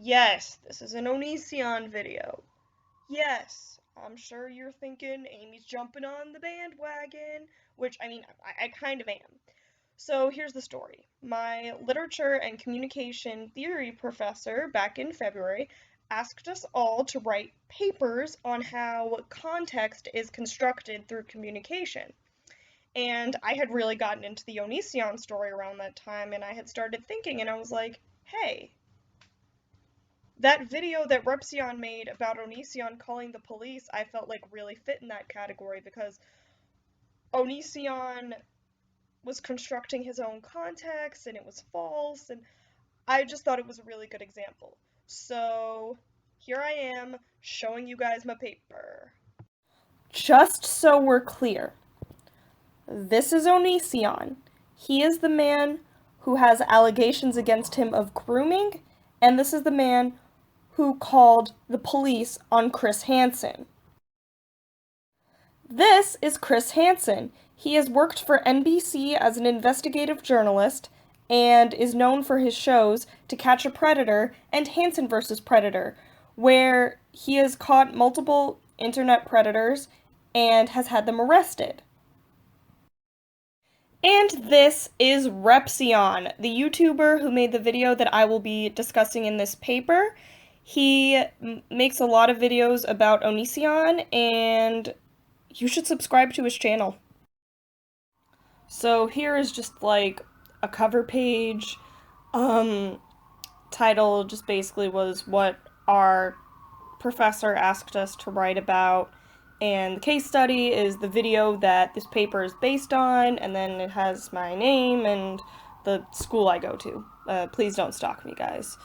Yes, this is an Onision video. Yes, I'm sure you're thinking Amy's jumping on the bandwagon, which, I kind of am. So here's the story. My literature and communication theory professor back in February asked us all to write papers on how context is constructed through communication. And I had really gotten into the Onision story around that time, and I had started thinking, and I was like, hey, that video that Repsion made about Onision calling the police, I felt like really fit in that category because Onision was constructing his own context and it was false, and I just thought it was a really good example. So here I am showing you guys my paper. Just so we're clear, this is Onision. He is the man who has allegations against him of grooming, and this is the man who called the police on Chris Hansen. This is Chris Hansen. He has worked for NBC as an investigative journalist and is known for his shows To Catch a Predator and Hansen vs. Predator, where he has caught multiple internet predators and has had them arrested. And this is Repsion, the YouTuber who made the video that I will be discussing in this paper. He makes a lot of videos about Onision, and you should subscribe to his channel. So here is just like a cover page. Title just basically was what our professor asked us to write about, and the case study is the video that this paper is based on, and then it has my name and the school I go to. Please don't stalk me, guys.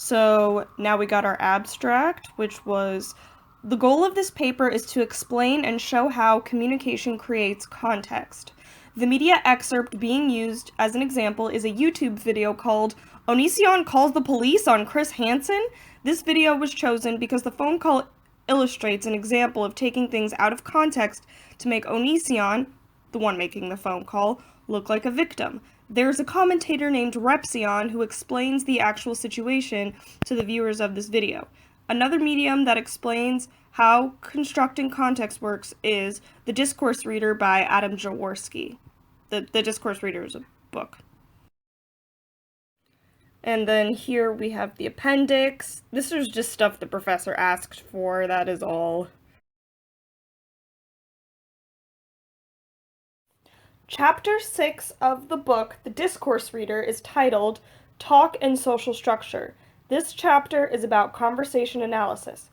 So now we got our abstract, which was, the goal of this paper is to explain and show how communication creates context. The media excerpt being used as an example is a YouTube video called Onision Calls the Police on Chris Hansen. This video was chosen because the phone call illustrates an example of taking things out of context to make Onision, the one making the phone call, look like a victim. There's a commentator named Repsion who explains the actual situation to the viewers of this video. Another medium that explains how constructing context works is The Discourse Reader by Adam Jaworski. The Discourse Reader is a book. And then here we have the appendix. This is just stuff the professor asked for, that is all. Chapter 6 of the book, The Discourse Reader, is titled Talk and Social Structure. This chapter is about conversation analysis.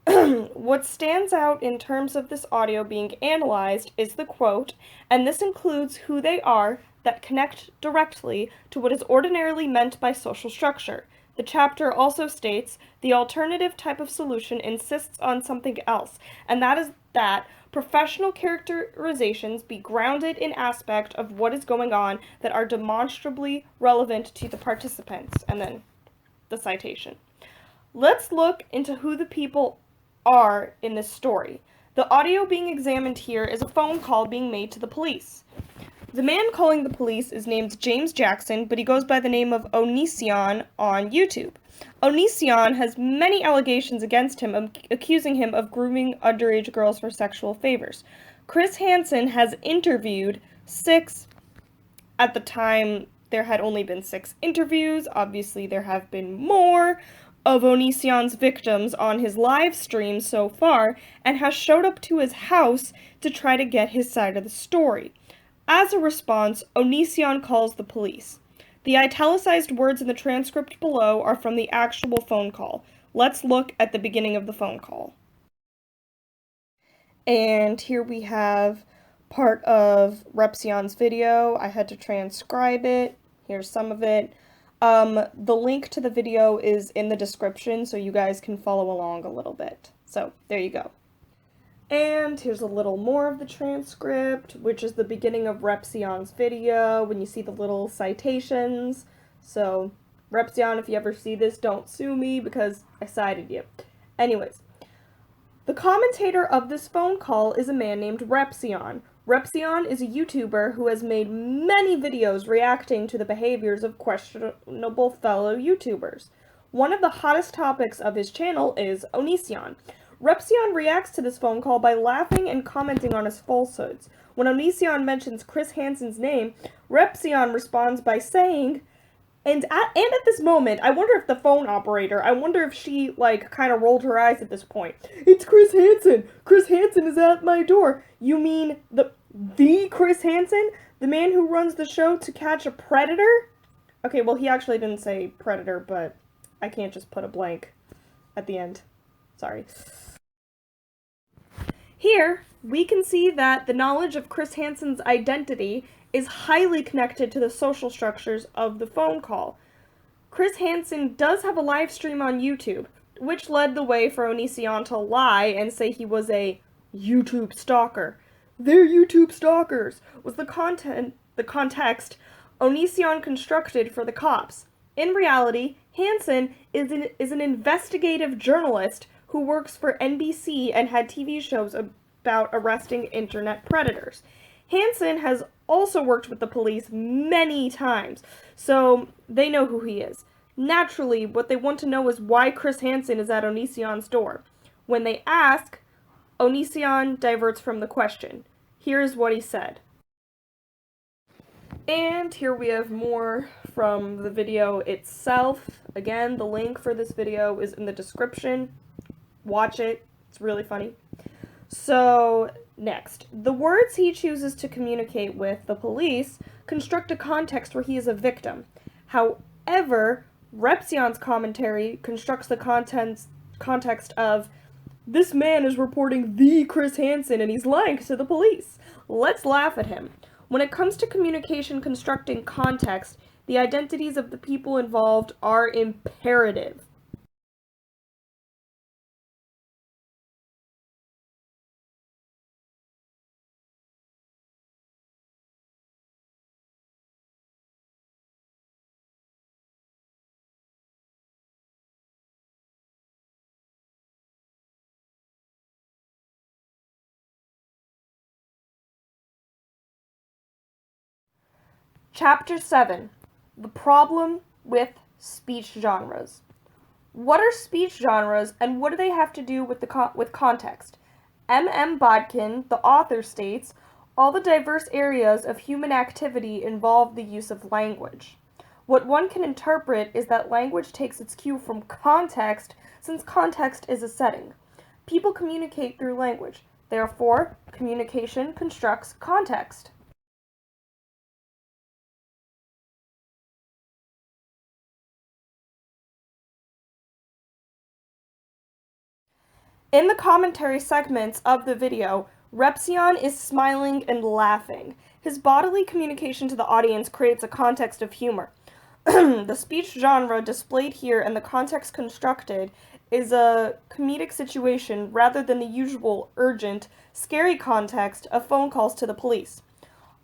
What stands out in terms of this audio being analyzed is the quote, and this includes who they are that connect directly to what is ordinarily meant by social structure. The chapter also states, the alternative type of solution insists on something else, and that is that professional characterizations be grounded in aspect of what is going on that are demonstrably relevant to the participants. And then the citation. Let's look into who the people are in this story. The audio being examined here is a phone call being made to the police. The man calling the police is named James Jackson, but he goes by the name of Onision on YouTube. Onision has many allegations against him, accusing him of grooming underage girls for sexual favors. Chris Hansen has interviewed 6, at the time there had only been 6 interviews, obviously there have been more, of Onision's victims on his live stream so far, and has showed up to his house to try to get his side of the story. As a response, Onision calls the police. The italicized words in the transcript below are from the actual phone call. Let's look at the beginning of the phone call. And here we have part of Repsion's video. I had to transcribe it. Here's some of it. The link to the video is in the description, so you guys can follow along a little bit. So, there you go. And here's a little more of the transcript, which is the beginning of Repsion's video, when you see the little citations. So, Repsion, if you ever see this, don't sue me, because I cited you. Anyways, the commentator of this phone call is a man named Repsion. Repsion is a YouTuber who has made many videos reacting to the behaviors of questionable fellow YouTubers. One of the hottest topics of his channel is Onision. Repsion reacts to this phone call by laughing and commenting on his falsehoods. When Onision mentions Chris Hansen's name, Repsion responds by saying, and at this moment, I wonder if the phone operator, I wonder if she, kind of rolled her eyes at this point. It's Chris Hansen! Chris Hansen is at my door! You mean the Chris Hansen? The man who runs the show To Catch a Predator? Okay, well, he actually didn't say predator, but I can't just put a blank at the end. Sorry. Here, we can see that the knowledge of Chris Hansen's identity is highly connected to the social structures of the phone call. Chris Hansen does have a live stream on YouTube, which led the way for Onision to lie and say he was a YouTube stalker. They're YouTube stalkers was the context Onision constructed for the cops. In reality, Hansen is an investigative journalist who works for NBC and had TV shows about arresting internet predators. Hansen has also worked with the police many times, so they know who he is. Naturally, what they want to know is why Chris Hansen is at Onision's door. When they ask, Onision diverts from the question. Here's what he said. And here we have more from the video itself. Again, the link for this video is in the description. Watch it. It's really funny. So, next. The words he chooses to communicate with the police construct a context where he is a victim. However, Repsion's commentary constructs the context of, this man is reporting the Chris Hansen and he's lying to the police. Let's laugh at him. When it comes to communication constructing context, the identities of the people involved are imperative. Chapter 7. The Problem with Speech Genres. What are speech genres and what do they have to do with with context? M. Bodkin, the author, states, all the diverse areas of human activity involve the use of language. What one can interpret is that language takes its cue from context, since context is a setting. People communicate through language. Therefore, communication constructs context. In the commentary segments of the video, Repsion is smiling and laughing. His bodily communication to the audience creates a context of humor. The speech genre displayed here and the context constructed is a comedic situation rather than the usual urgent, scary context of phone calls to the police.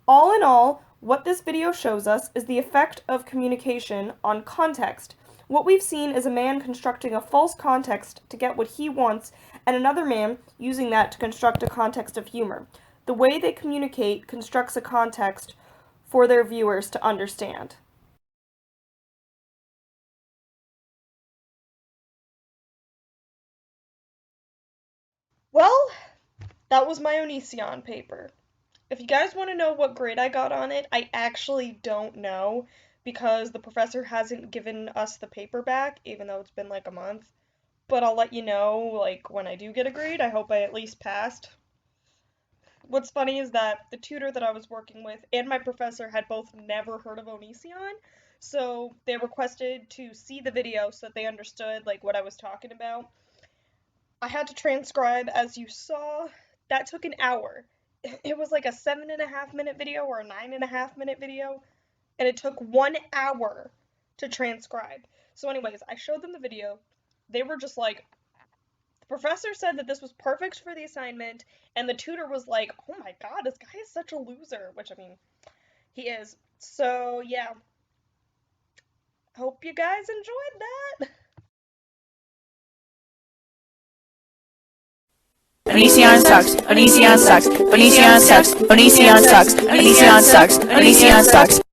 All in all, what this video shows us is the effect of communication on context. What we've seen is a man constructing a false context to get what he wants, and another man using that to construct a context of humor. The way they communicate constructs a context for their viewers to understand. Well, that was my Onision paper. If you guys want to know what grade I got on it, I actually don't know because the professor hasn't given us the paper back, even though it's been like a month. But I'll let you know, like, when I do get a grade. I hope I at least passed. What's funny is that the tutor that I was working with and my professor had both never heard of Onision, so they requested to see the video so that they understood, like, what I was talking about. I had to transcribe, as you saw. That took an hour. It was like a 7.5 minute video or a 9.5 minute video, and it took 1 hour to transcribe. So, anyways, I showed them the video. They were just like, the professor said that this was perfect for the assignment, and the tutor was like, oh my god, this guy is such a loser, which, I mean, he is. So, yeah. Hope you guys enjoyed that. Onision sucks. Onision sucks. Onision sucks. Onision sucks. Onision sucks. Onision sucks.